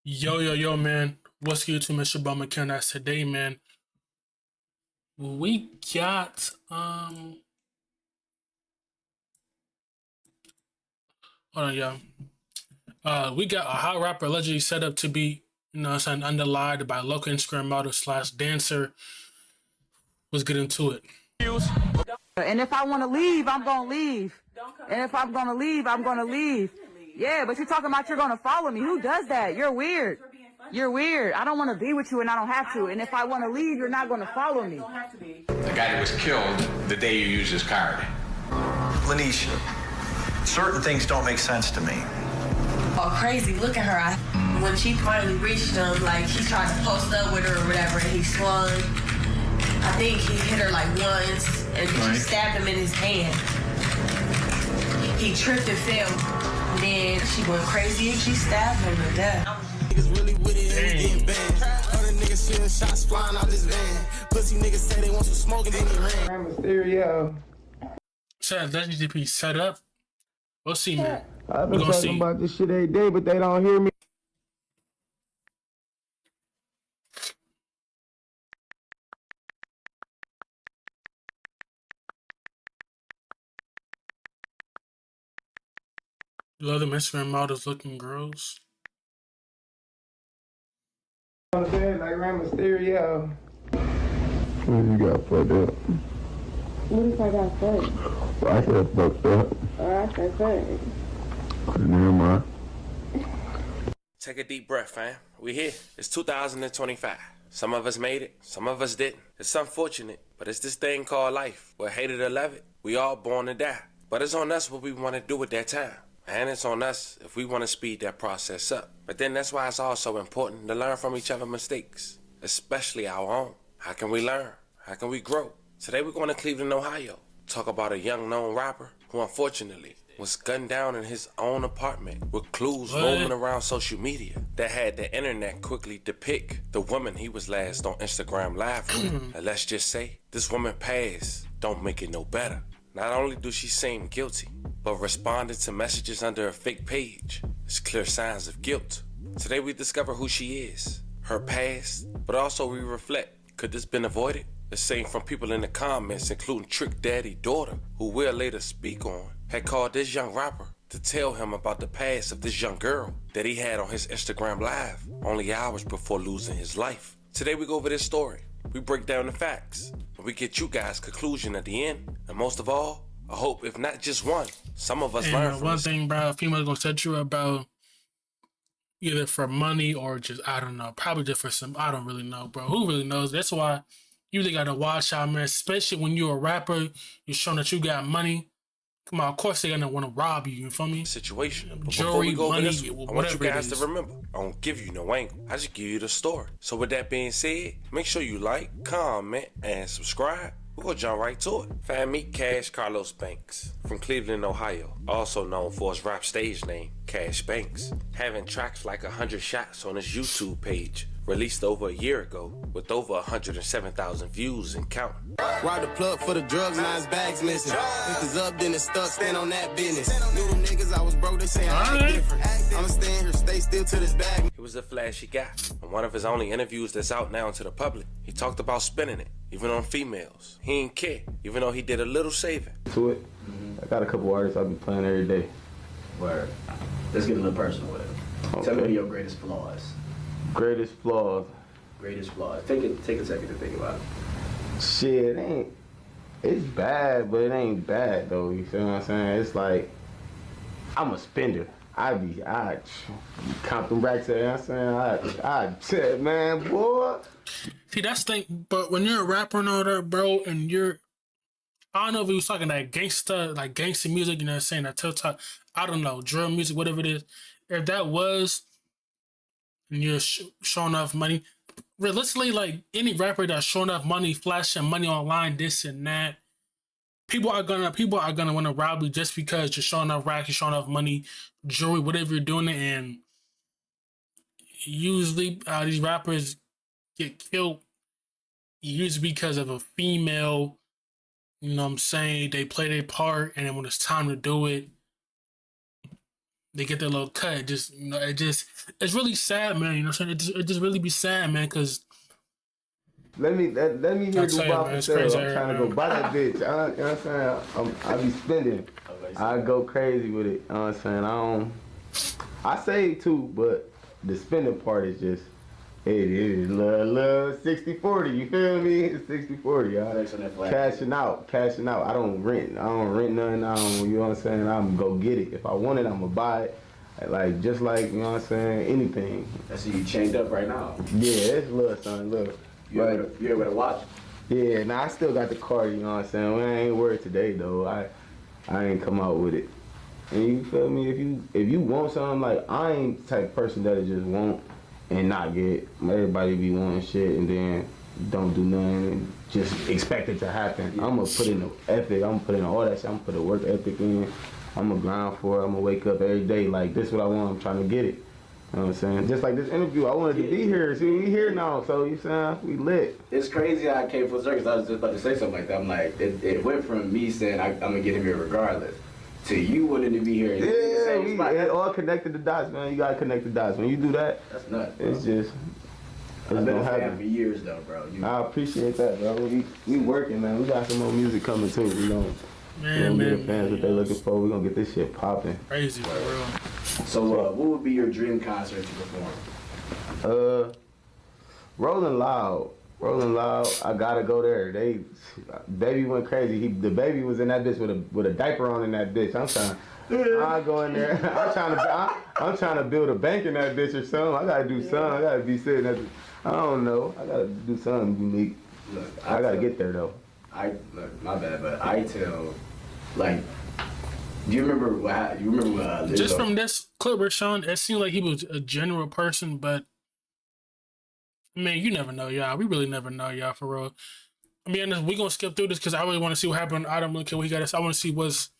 Yo, man. What's good to Mr. Bum That's today, man. We got hold on, y'all. We got a hot rapper allegedly set up to be, underlined by local Instagram model slash dancer. Let's get into it. And if I want to leave, I'm going to leave. And if I'm going to leave, I'm going to leave. Yeah, but you're talking about you're going to follow me. Who does that? You're weird. You're weird. I don't want to be with you and I don't have to. And if I want to leave, you're not going to follow me. The guy that was killed the day you used his card. Lanisha, certain things don't make sense to me. Oh, crazy. Look at her. When she finally reached him, like, he tried to post up with her or whatever, and he swung. I think he hit her like once, and she stabbed him in his hand. He tripped and fell. Then she went crazy and she stabbed him to death. Niggas really with it and we getting banned. Other niggas shooting shots flying out this van. Pussy niggas say they want some smoke and then they ran. Mysterio. So that GDP set up. We'll see, man. I've been talking about this shit every day, but they don't hear me. Love them Instagram models looking girls. On the bed like Rey Mysterio. What you got fucked up? What if I got fucked? Well, I said fucked up. Or I said fucked. Never mind. Take a deep breath, fam. We here. It's 2025. Some of us made it, some of us didn't. It's unfortunate, but it's this thing called life. We're hated or love it. We all born to die. But it's on us what we want to do with that time. And it's on us if we want to speed that process up. But then that's why it's also important to learn from each other's mistakes, especially our own. How can we learn? How can we grow? Today we're going to Cleveland, Ohio. Talk about a young known rapper who unfortunately was gunned down in his own apartment with clues rolling around social media that had the internet quickly depict the woman he was last on Instagram Live with. And let's just say, this woman past don't make it no better. Not only do she seem guilty, but responded to messages under a fake page is clear signs of guilt. Today we discover who she is, her past, but also we reflect, could this been avoided? The same from people in the comments, including Trick Daddy Daughter, who we'll later speak on, had called this young rapper to tell him about the past of this young girl that he had on his Instagram Live only hours before losing his life. Today we go over this story, we break down the facts, and we get you guys' conclusion at the end, and most of all, I hope if not just one, some of us learn from one this. thing, bro, females gonna set you about either for money or just, I don't know, probably just for some, I don't really know, bro. Who really knows? That's why you really gotta watch out, man, especially when you're a rapper, you're showing that you got money. Come on, of course they're gonna want to rob you feel me? Situation. But Jewelry, before we go money, over this, I want you whatever it guys is. to remember, I don't give you no angle. I just give you the story. So with that being said, make sure you like, comment, and subscribe. We're gonna jump right to it. Fan meet Cash Carlos Banks from Cleveland, Ohio, also known for his rap stage name, Cash Banks, having tracks like 100 Shots on his YouTube page, released over a year ago with over 107,000 views and counting. Ride the plug for the drugs, now his bags missing. If it's up, then it's stuck, stand on that business. Knew them niggas I was broke, they saying I act different. I'ma stay in here, stay still to this bag. He was a flashy guy. In one of his only interviews that's out now to the public, he talked about spending it, even on females. He ain't care, even though he did a little saving. To it. I got a couple artists I've been playing every day. Word. Let's get a little personal with it. Tell me your greatest flaws. Greatest flaws. Greatest flaws. Take a second to think about it. Shit, it's bad, but it ain't bad though. You feel what I'm saying? It's like, I'm a spender. I count them racks there, you know what I'm saying? I said, man, boy. See, that's the thing, but when you're a rapper and all that, bro, and I don't know if he was talking that gangster, like gangster music, you know what I'm saying, that TikTok, I don't know, drill music, whatever it is. If that was, and you're showing off money, realistically, like any rapper that's showing off money, flashing money online, this and that, people are gonna want to rob you just because you're showing off racks, you're showing off money, jewelry, whatever you're doing, and usually these rappers get killed usually because of a female. You know what I'm saying? They play their part, and then when it's time to do it, they get their little cut. It's really sad, man. You know what I'm saying? It just really be sad, man, because let me hear Dubai for sale. crazy, I'm trying to go buy that bitch. You know what I'm saying? I be spending. I go crazy with it. You know what I'm saying? I save too, but the spending part is just, it is love 60-40. You feel me? It's 60-40. Cashing out. I don't rent nothing. You know what I'm saying? I'm go get it. If I want it, I'm gonna buy it. Like, just like, you know what I'm saying, anything. I see you chained up right now. Yeah, it's love, son, look. You able to watch? Yeah, nah, I still got the car, you know what I'm saying? I ain't worried today, though. I ain't come out with it. And you feel me? If you want something, like, I ain't the type of person that'll just want and not get. Everybody be wanting shit and then don't do nothing and just expect it to happen. Yeah. I'm gonna put in the ethic. I'm gonna put in all that shit. I'm gonna put the work ethic in. I'm gonna grind for it. I'm gonna wake up every day like, this is what I want. I'm trying to get it. You know what I'm saying? Just like this interview, I wanted to be here. See, we here now, so you saying we lit. It's crazy how I came full circle. I was just about to say something like that. I'm like, it went from me saying I'm gonna get him here regardless to you wanting to be here. Yeah, it all connected the dots, man. You gotta connect the dots. When you do that, that's nuts, bro. It's just. I've been a fan for years, though, bro. I appreciate that, bro. We working, man. We got some more music coming too. We gonna get the fans what they looking for. We gonna get this shit popping. Crazy, for real. So, what would be your dream concert to perform? Rolling Loud. I gotta go there. Baby went crazy. The baby was in that bitch with a diaper on in that bitch. I go in there. I'm trying to build a bank in that bitch or something. I gotta do something. I gotta be sitting at I don't know. I gotta do something unique. Look, I gotta get there though. My bad, but I tell, like, do you remember what? Just from this clip, Rashawn, it seemed like he was a general person, but man, you never know, y'all. We really never know, y'all, for real. I mean, we're gonna skip through this because I really want to see what happened. I don't really care what he got. I want to see what's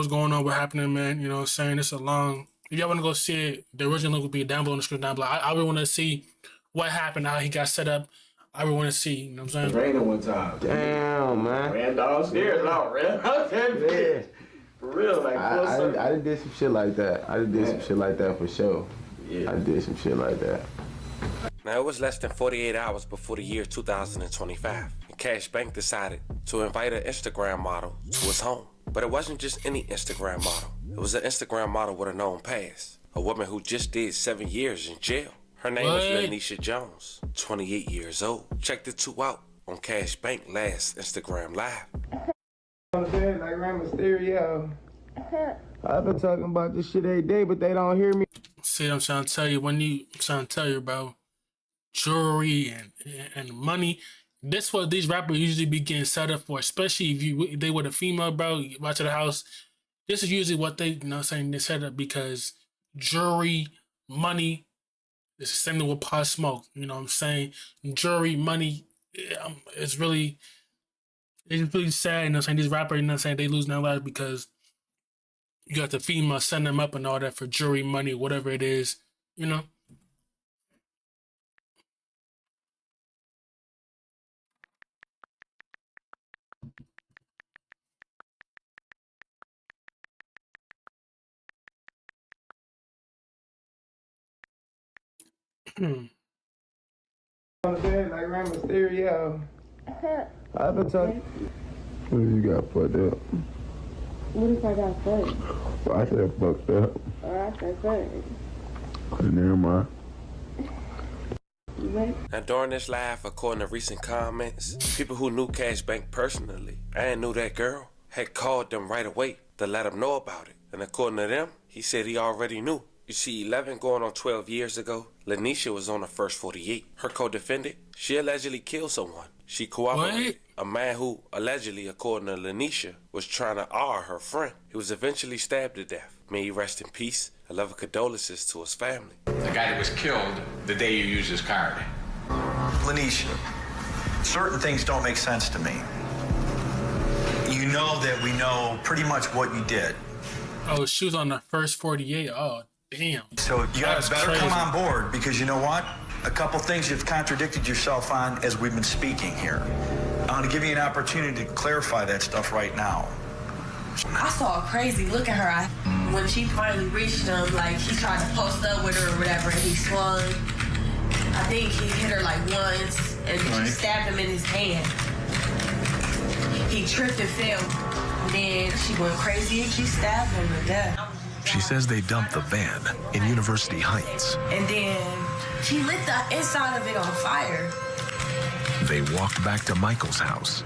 going on, what happening, man. You know what I'm saying? It's a long. If y'all want to go see it, the original link will be down below in the description down below. I really want to see what happened, how he got set up. I really want to see. You know what I'm saying? Raining one time. Damn, man. Ran downstairs, ran downstairs. For real, like I did some shit like that. I did some shit like that for sure. Yeah. I did some shit like that. Now, it was less than 48 hours before the year 2025, and Cash Bank decided to invite an Instagram model to his home. But it wasn't just any Instagram model. It was an Instagram model with a known past, a woman who just did 7 years in jail. Her name is Lanisha Jones, 28 years old. Check the two out on Cash Bank last Instagram Live. Like Rey Mysterio. I've been talking about this shit every day, but they don't hear me. See, I'm trying to tell you, bro. Jewelry and money. This what these rappers usually be getting set up for, especially if they with a female, bro. You watch to the house. This is usually what they, they set up because jewelry, money. It's the same thing with Pop Smoke. You know what I'm saying? Jewelry, money. It's really sad. You know what I'm saying? These rappers, you know what I'm saying? They lose their lives because you got the female setting them up and all that for jewelry, money, whatever it is. You know. On the bed like Rey Mysterio. I've been talking. What you got fucked up? What if I got fucked? Well, I said fucked up. Or I said fucked. Never mind. Now, during this live, according to recent comments, people who knew Cash Bank personally and knew that girl had called them right away to let them know about it. And according to them, he said he already knew. You see, 11 going on 12 years ago, Lanisha was on the first 48. Her co-defendant, she allegedly killed someone. She cooperated. A man who, allegedly, according to Lanisha, was trying to R her friend. He was eventually stabbed to death. May he rest in peace. I love condolences to his family. The guy that was killed the day you used his card. Lanisha, certain things don't make sense to me. You know that we know pretty much what you did. Oh, she was on the first 48. Oh, damn. So you guys better crazy. come on board because you know what? A couple things you've contradicted yourself on as we've been speaking here. I want to give you an opportunity to clarify that stuff right now. I saw a crazy look at her. When she finally reached him, like he tried to post up with her or whatever, and he swung. I think he hit her like once, and she stabbed him in his hand. He tripped and fell. Then she went crazy and she stabbed him to death. She says they dumped the van in University Heights. And then she lit the inside of it on fire. They walked back to Michael's house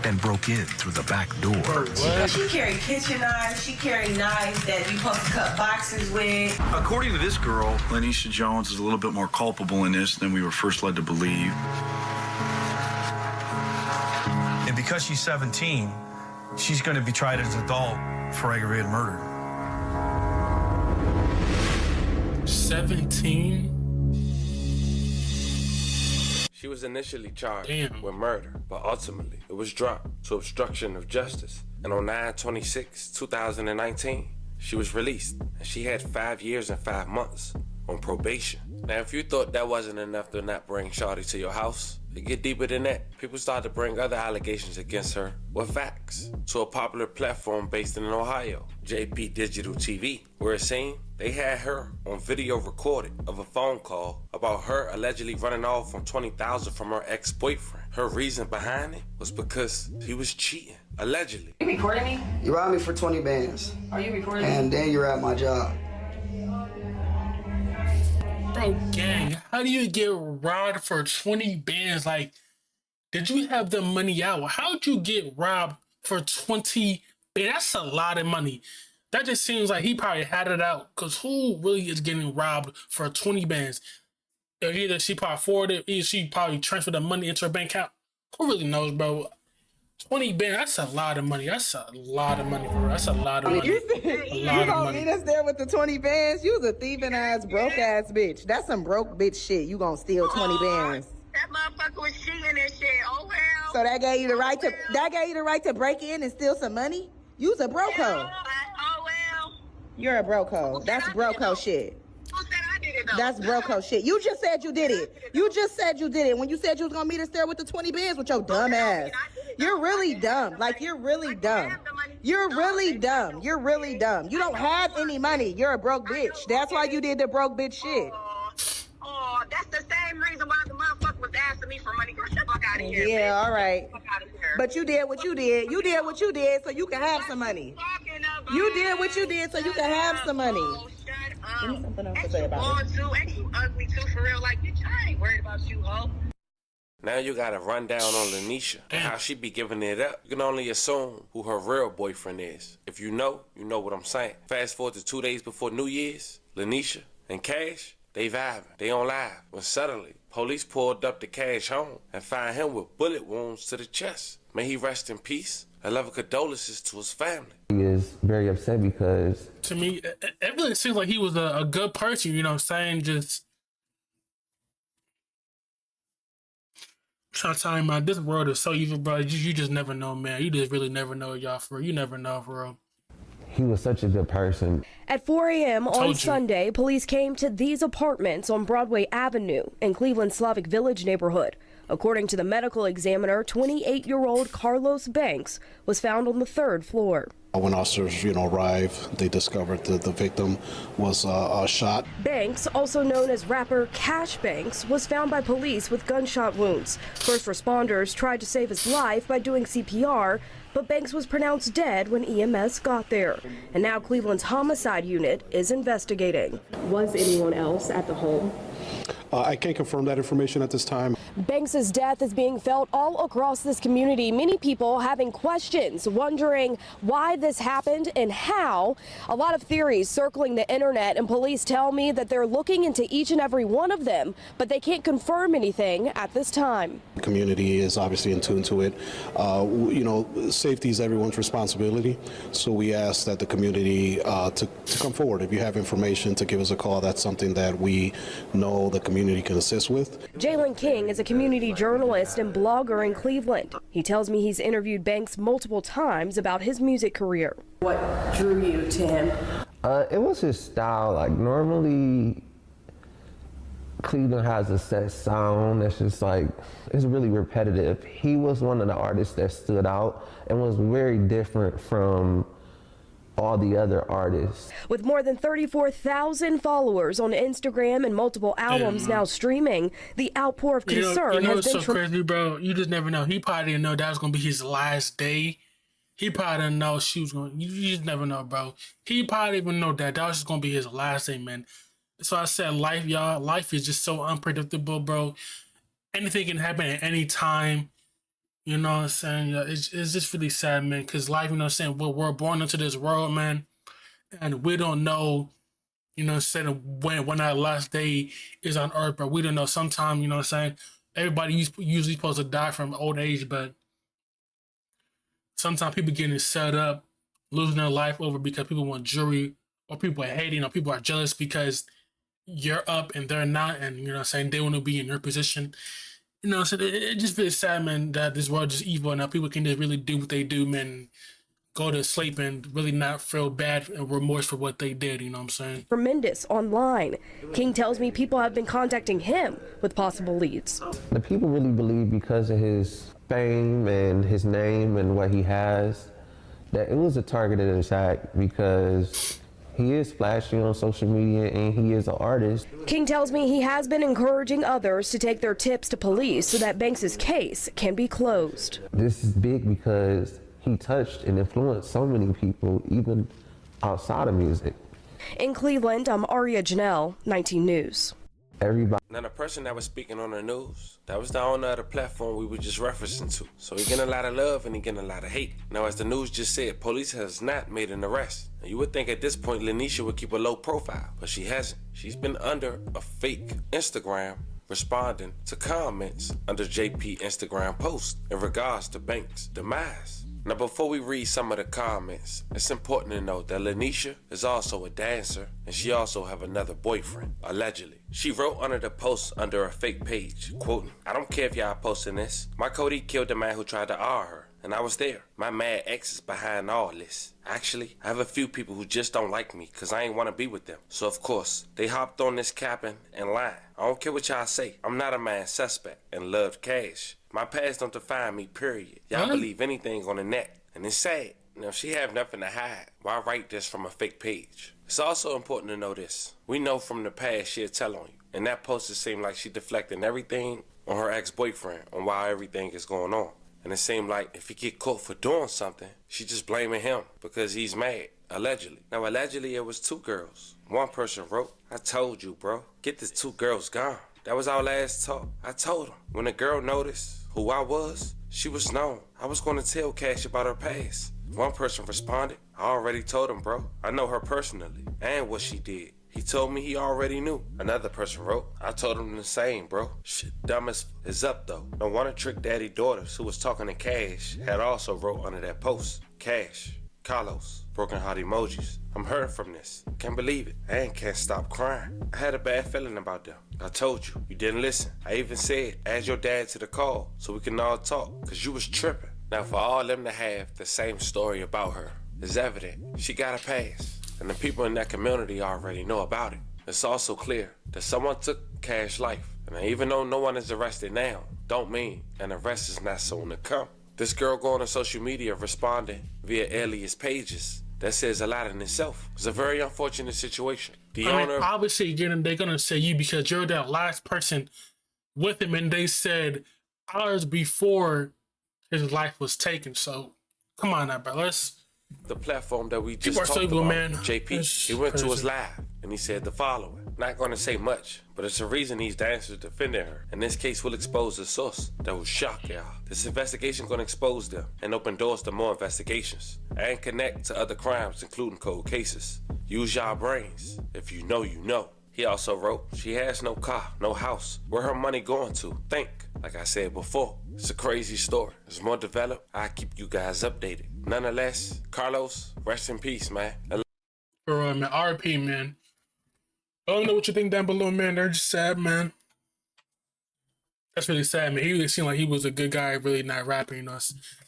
and broke in through the back door. She carried kitchen knives. She carried knives that you supposed to cut boxes with. According to this girl, Lanisha Jones is a little bit more culpable in this than we were first led to believe. And because she's 17, she's going to be tried as an adult for aggravated murder. 17? She was initially charged with murder, but ultimately it was dropped to obstruction of justice. And on 9/26/2019, she was released, and she had 5 years and 5 months on probation. Now, if you thought that wasn't enough to not bring Shawty to your house, it get deeper than that. People started to bring other allegations against her with facts to a popular platform based in Ohio, JP Digital TV, where it seemed they had her on video recorded of a phone call about her allegedly running off on $20,000 from her ex-boyfriend. Her reason behind it was because he was cheating, allegedly. You recording me? You robbed me for 20 bands. Are you recording me? And then you're at my job. Bro, gang, how do you get robbed for 20 bands? Like, did you have the money out? How'd you get robbed for 20 bands? That's a lot of money. That just seems like he probably had it out, because who really is getting robbed for 20 bands? Either she probably forwarded, either she probably transferred the money into her bank account. Who really knows, bro? 20 bands, that's a lot of money. That's a lot of money, bro. That's a lot of money. You gonna meet us there with the 20 bands? You was a thieving ass, broke ass bitch. That's some broke bitch shit. You gonna steal 20 bands. That motherfucker was cheating and shit. Oh well. So that gave you the right to break in and steal some money? You's a broke hoe. Oh well. You're a broke hoe. That's broke hoe shit. Who said I did it though? That's broke hoe shit. You just said you did it. You just said you did it. When you said you was gonna meet us there with the 20 bands with your dumb ass. You're really dumb. Like, you're really dumb. You're really dumb. You're really dumb. You don't have any money. You're a broke bitch. That's why you did the broke bitch shit. Oh, that's the same reason why the motherfucker was asking me for money. Girl, shut the fuck out of here. Yeah, bitch. all right. Fuck out of here. But you did what you did. You did what you did so you can have some money. You did what you did so you can have some money. Oh, shut up. Give me something else to Ain't say you about bald it. too? Ain't you ugly too? For real? Like, bitch, I ain't worried about you, ho. Now you got a rundown on Lanisha and how she be giving it up. You can only assume who her real boyfriend is. If you know what I'm saying. Fast forward to 2 days before New Year's, Lanisha and Cash, they vibing. They on live. When suddenly, police pulled up to Cash home and find him with bullet wounds to the chest. May he rest in peace. I love condolences to his family. He is very upset because... To me, it really seems like he was a good person, you know what I'm saying? Just... trying to tell him, man, this world is so evil, bro. You just never know, man. You just really never know, y'all, for real. You never know, for real. He was such a good person. At 4 a.m. on Sunday, police came to these apartments on Broadway Avenue in Cleveland's Slavic Village neighborhood. According to the medical examiner, 28-year-old Carlos Banks was found on the 3rd floor. When officers, arrived, they discovered that the victim was shot. Banks, also known as rapper Cash Banks, was found by police with gunshot wounds. First responders tried to save his life by doing CPR, but Banks was pronounced dead when EMS got there. And now Cleveland's homicide unit is investigating. Was anyone else at the home? I can't confirm that information at this time. Banks's death is being felt all across this community. Many people having questions, wondering why this happened and how. A lot of theories circling the internet, and police tell me that they're looking into each and every one of them, but they can't confirm anything at this time. The community is obviously in tune to it. Safety is everyone's responsibility, so we ask that the community to come forward. If you have information, to give us a call. That's something that we know the community can assist with. Jalen King is a community journalist and blogger in Cleveland. He tells me he's interviewed Banks multiple times about his music career. What drew you to him? It was his style. Like, normally Cleveland has a set sound that's just like, it's really repetitive. He was one of the artists that stood out and was very different from all the other artists. With more than 34,000 followers on Instagram and multiple albums now streaming, the outpour of concern has it's been so crazy, bro. You just never know. He probably didn't know that was gonna be his last day. He probably didn't know she was going. You just never know, bro. He probably didn't even know that was just gonna be his last day, man. So I said, life, y'all. Life is just so unpredictable, bro. Anything can happen at any time. You know what I'm saying? Yeah, it's just really sad, man. Because life, you know what I'm saying? We're born into this world, man, and we don't know, you know what I'm saying, when our last day is on earth, but we don't know. Sometimes, you know what I'm saying, everybody usually supposed to die from old age, but sometimes people getting set up, losing their life over because people want jury, or people are hating, or people are jealous because you're up and they're not, and you know what I'm saying, they want to be in your position. You know what I'm saying? It just feels sad, man, that this world is evil and now people can just really do what they do, man. Go to sleep and really not feel bad and remorse for what they did, you know what I'm saying? tremendous online. King tells me people have been contacting him with possible leads. The people really believe because of his fame and his name and what he has, that it was a targeted attack because he is flashy on social media and he is an artist. King tells me he has been encouraging others to take their tips to police so that Banks's case can be closed. This is big because he touched and influenced so many people, even outside of music. In Cleveland, I'm Aria Janelle, 19 News. Everybody. Now, the person that was speaking on the news, that was the owner of the platform we were just referencing to. So he getting a lot of love and he getting a lot of hate. Now, as the news just said, police has not made an arrest. Now, you would think at this point Lanisha would keep a low profile, but she hasn't. She's been under a fake Instagram responding to comments under JP Instagram post in regards to Banks' demise. Now, before we read some of the comments, it's important to note that Lanisha is also a dancer and she also have another boyfriend, allegedly. She wrote under the post under a fake page, quoting, "I don't care if y'all posting this. My Cody killed the man who tried to R her, and I was there. My mad ex is behind all this. Actually, I have a few people who just don't like me because I ain't want to be with them. So, of course, they hopped on this capping and lying. I don't care what y'all say. I'm not a man suspect and loved cash. My past don't define me, period. Y'all believe anything on the net. And it's sad. Now, if she have nothing to hide, why write this from a fake page? It's also important to know this. We know from the past she'll tell on you. And that post, it seemed like she deflecting everything on her ex-boyfriend on why everything is going on. And it seemed like if he get caught for doing something, she just blaming him because he's mad, allegedly. Now, allegedly, it was 2 girls. One person wrote, "I told you, bro, get the 2 girls gone." That was our last talk. I told him. When the girl noticed who I was, she was known. I was going to tell Cash about her past. One person responded, "I already told him, bro. I know her personally and what she did. He told me he already knew." Another person wrote, "I told him the same, bro. Shit, dumb as is up, though." Now, one of Trick Daddy daughters who was talking to Cash had also wrote under that post, "Cash, Carlos, broken heart emojis. I'm hurting from this. Can't believe it. And can't stop crying. I had a bad feeling about them. I told you. You didn't listen. I even said, add your dad to the call so we can all talk, because you was tripping." Now, for all them to have the same story about her, it's evident she got a pass, and the people in that community already know about it. It's also clear that someone took Cash's life, and even though no one is arrested now, don't mean an arrest is not soon to come. This girl going on social media responding via alias pages, that says a lot in itself. It's a very unfortunate situation. The owner, obviously, they're gonna say you because you're that last person with him, and they said hours before his life was taken. So, come on now, bro. the platform that we just People talked are about, man. JP, he went to his live and he said the following. Not going to say much, but it's a reason these dancers defended her. And this case will expose the source that will shock y'all. This investigation going to expose them and open doors to more investigations and connect to other crimes, including cold cases. Use y'all brains. If you know, you know. He also wrote, she has no car, no house. Where her money going to? Think. Like I said before, it's a crazy story. It's more developed. I'll keep you guys updated. Nonetheless, Carlos, rest in peace, man. For man, RP, man. I don't know what you think down below, man. They're just sad, man. That's really sad, man. He really seemed like he was a good guy, really not rapping, you know.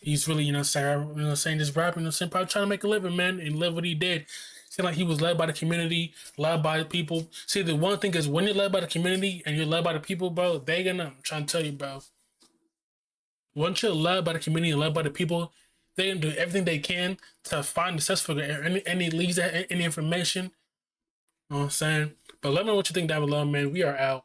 He's really, saying just rapping, probably trying to make a living, man, and live what he did. Seemed like he was led by the community, led by the people. See, the one thing is when you're led by the community and you're led by the people, bro, I'm trying to tell you, bro. Once you're led by the community and led by the people, They're gonna do everything they can to find the suspect, any leads, any information. You know what I'm saying? But let me know what you think down below, man. We are out.